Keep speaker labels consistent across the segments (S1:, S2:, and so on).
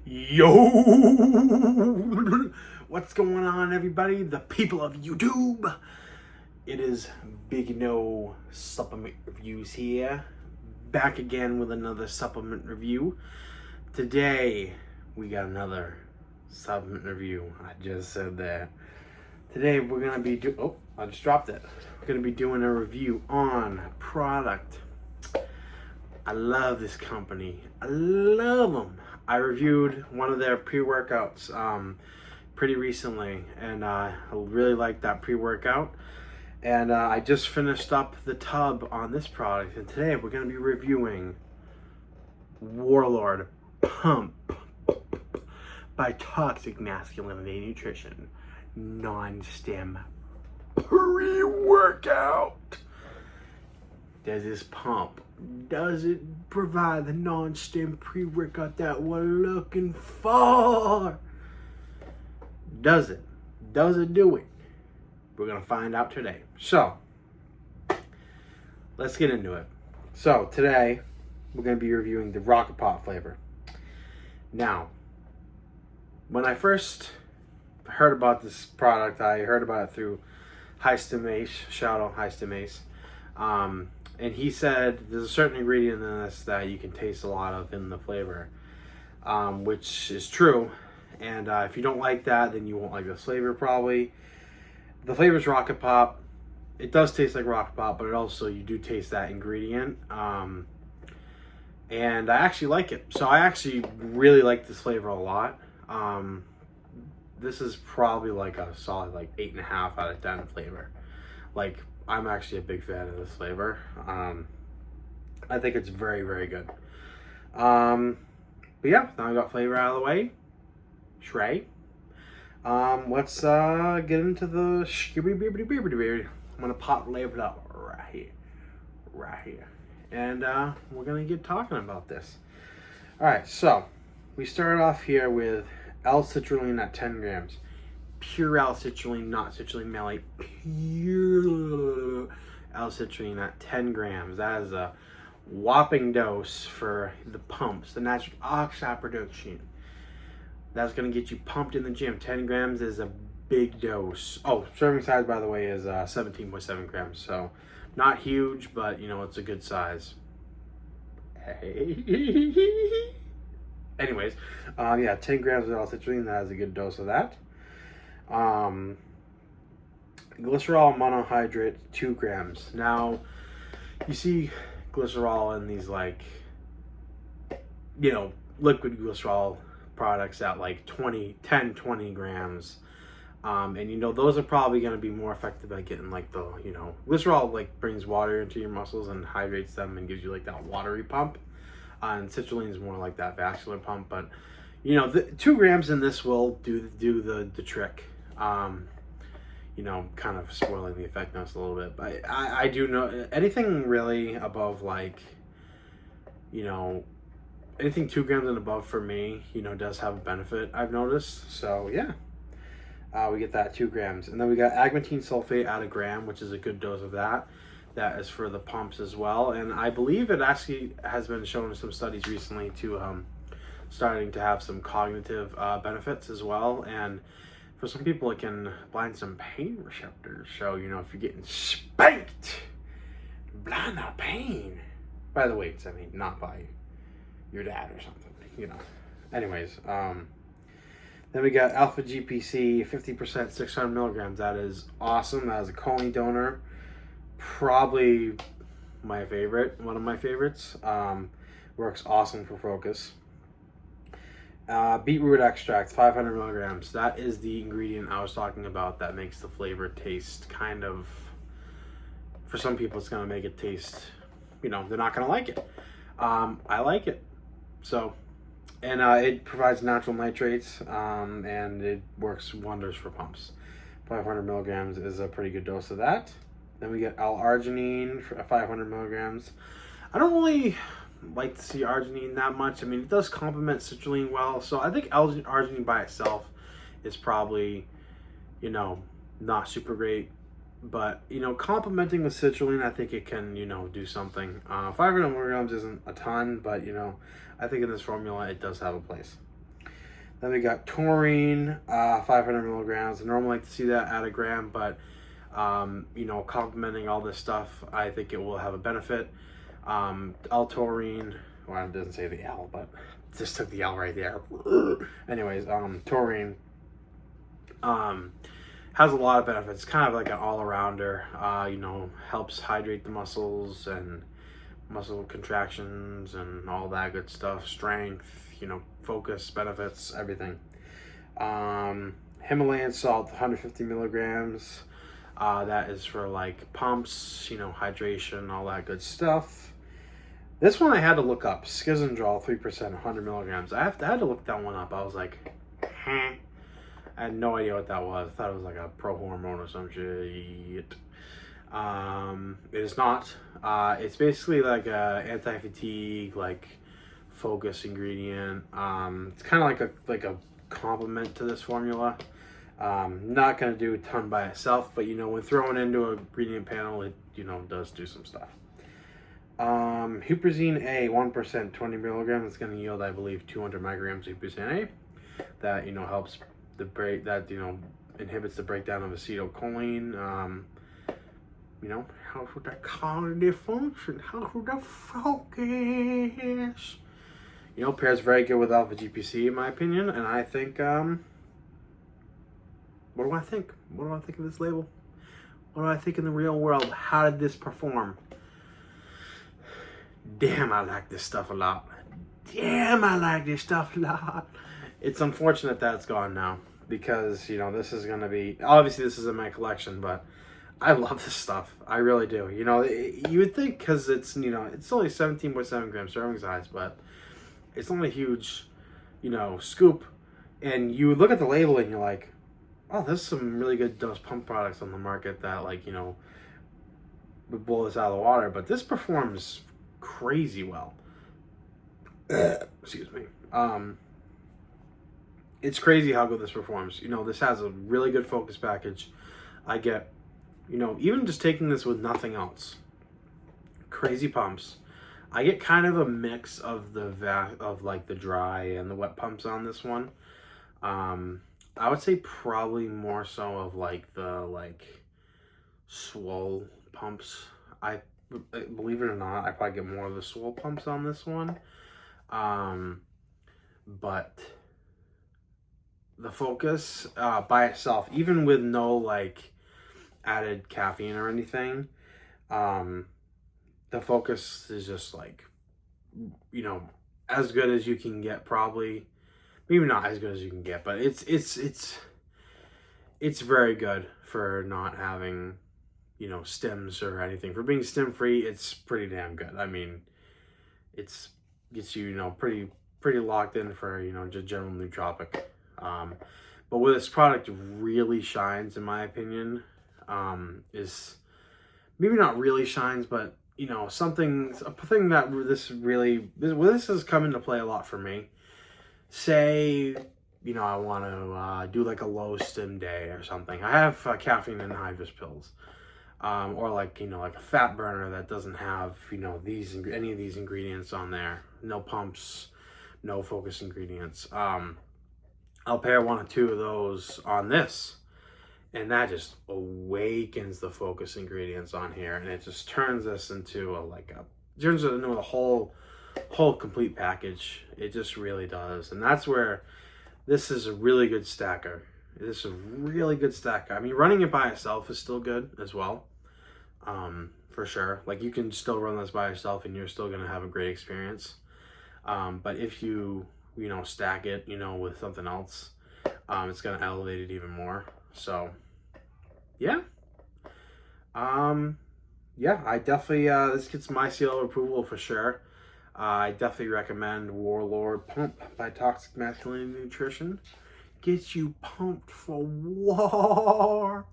S1: Yo! What's going on, everybody? The people of YouTube. It is BIGNO supplement reviews here. Back again with another supplement review. Today, we got another supplement review. I just said that. Today, we're going to be I just dropped it. We're going to be doing a review on a product. I love this company. I love them. I reviewed one of their pre-workouts pretty recently, and I really liked that pre-workout. And I just finished up the tub on this product, and today we're going to be reviewing Warlord Pump by Toxic Masculinity Nutrition Non-Stim pre-workout. Does this pump? Does it provide the non-stim pre-workout that we're looking for? Does it? Does it do it? We're going to find out today. So, let's get into it. So, today, we're going to be reviewing the Rocket Pop flavor. Now, when I first heard about this product, I heard about it through High Stim Ace. Shout out High Stim Ace. And he said there's a certain ingredient in this that you can taste a lot of in the flavor, which is true. And if you don't like that, then you won't like this flavor probably. The flavor is Rocket Pop. It does taste like Rocket Pop, but it also, you do taste that ingredient. And I actually like it. So I actually really like this flavor a lot. This is probably like a solid 8.5 out of 10 flavor. Like, I'm actually a big fan of this flavor. I think it's very, very good. But yeah, now I got flavor out of the way. Shrey. Let's get into the I'm gonna pop flavor up right here, and we're gonna get talking about this. All right, so we start off here with L-citrulline at 10 grams. Pure L-citrulline, not citrulline malate. Pure L-citrulline at 10 grams. That is a whopping dose for the pumps, the nitric oxide production. That's going to get you pumped in the gym. 10 grams is a big dose. Oh, serving size, by the way, is 17.7 grams. So not huge, but, you know, it's a good size. Hey. Anyways, yeah, 10 grams of L-citrulline. That is a good dose of that. Glycerol monohydrate 2 grams. Now, you see glycerol in these, like, you know, liquid glycerol products at like 20 grams. And you know, those are probably going to be more effective at getting like the, you know, glycerol like brings water into your muscles and hydrates them and gives you like that watery pump. And citrulline is more like that vascular pump, but you know, the 2 grams in this will do the trick. You know, kind of spoiling the effectiveness a little bit, but I do know anything really above, like, you know, anything 2 grams and above for me, you know, does have a benefit, I've noticed. So yeah, we get that 2 grams, and then we got agmatine sulfate at 1 gram, which is a good dose of that. That is for the pumps as well, and I believe it actually has been shown in some studies recently to starting to have some cognitive benefits as well. And for some people, it can blind some pain receptors. So, you know, if you're getting spanked, blind that pain. By the weights, I mean, not by your dad or something, you know. Anyways, then we got Alpha GPC, 50%, 600 milligrams. That is awesome. That is a choline donor. Probably my favorite, one of my favorites. Works awesome for focus. Beetroot extract, 500 milligrams. That is the ingredient I was talking about that makes the flavor taste kind of, for some people, it's going to make it taste, you know, they're not going to like it. I like it. So, and it provides natural nitrates, and it works wonders for pumps. 500 milligrams is a pretty good dose of that. Then we get L-arginine for 500 milligrams. I don't really like to see arginine that much. I mean, it does complement citrulline well, so I think arginine by itself is probably, you know, not super great. But, you know, complementing with citrulline, I think it can, you know, do something. 500 milligrams isn't a ton, but, you know, I think in this formula it does have a place. Then we got taurine, 500 milligrams. I normally like to see that at a gram, but you know, complementing all this stuff, I think it will have a benefit. L-taurine, well, it doesn't say the L, but just took the L right there. Anyways, taurine has a lot of benefits. It's kind of like an all-arounder. You know, helps hydrate the muscles and muscle contractions and all that good stuff. Strength, you know, focus, benefits, everything. Himalayan salt, 150 milligrams. That is for like pumps, you know, hydration, all that good stuff. This one I had to look up. Schizandrol, 3%, 100 milligrams. I had to look that one up. I was like, huh? I had no idea what that was. I thought it was like a pro-hormone or some shit. It is not. It's basically like a anti-fatigue, like focus ingredient. It's kind of like a complement to this formula. Not gonna do a ton by itself, but you know, when thrown into a ingredient panel, it, you know, does do some stuff. Huperzine A, 1%, 20 milligrams. It's gonna yield, I believe, 200 micrograms of huperzine A. That, you know, helps that, you know, inhibits the breakdown of acetylcholine. You know, helps with that cognitive function, helps with the focus. You know, pairs very good with alpha GPC in my opinion, and I think, what do I think? What do I think of this label? What do I think in the real world? How did this perform? Damn, I like this stuff a lot. Damn, I like this stuff a lot. It's unfortunate that it's gone now, because, you know, this is going to be, obviously this is in my collection, but I love this stuff. I really do. You know, you would think, because it's, you know, it's only 17.7 gram serving size, but it's not a huge, you know, scoop. And you look at the label and you're like, oh, there's some really good dose pump products on the market that, like, you know, would blow this out of the water. But this performs crazy well. Excuse me. It's crazy how good this performs. You know, this has a really good focus package. I get, you know, even just taking this with nothing else, crazy pumps. I get kind of a mix of like the dry and the wet pumps on this one. I would say probably more so of like the swole pumps. I believe it or not, I probably get more of the swole pumps on this one. But the focus by itself, even with no like added caffeine or anything, the focus is just like, you know, as good as you can get, probably. Maybe not as good as you can get, but it's very good for not having, you know, stims or anything. For being stim free, it's pretty damn good. I mean, it's gets you, you know, pretty locked in for, you know, just general nootropic. But where this product really shines, in my opinion, is maybe not really shines, but, you know, a thing that this has come into play a lot for me. Say, you know, I want to do like a low stim day or something. I have caffeine anhydrous pills, or like, you know, like a fat burner that doesn't have, you know, any of these ingredients on there. No pumps, no focus ingredients. I'll pair one or two of those on this, and that just awakens the focus ingredients on here, and it just turns this into a whole complete package. It just really does. And that's where this is a really good stacker. This is a really good stacker. I mean, running it by itself is still good as well, for sure. Like, you can still run this by yourself and you're still going to have a great experience. But if you know, stack it, you know, with something else, it's going to elevate it even more. So yeah. Yeah, I definitely, this gets my seal of approval for sure. I definitely recommend Warlord Pump by Toxic Masculinity Nutrition. Gets you pumped for war.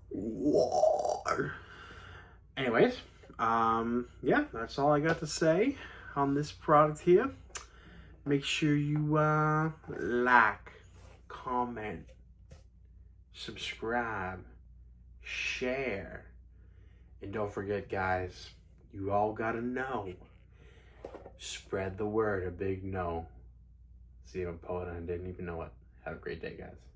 S1: Anyways, yeah, that's all I got to say on this product here. Make sure you like, comment, subscribe, share, and don't forget, guys, you all gotta know. Spread the word, a big no. See, I'm a poet and I didn't even know it. Have a great day, guys.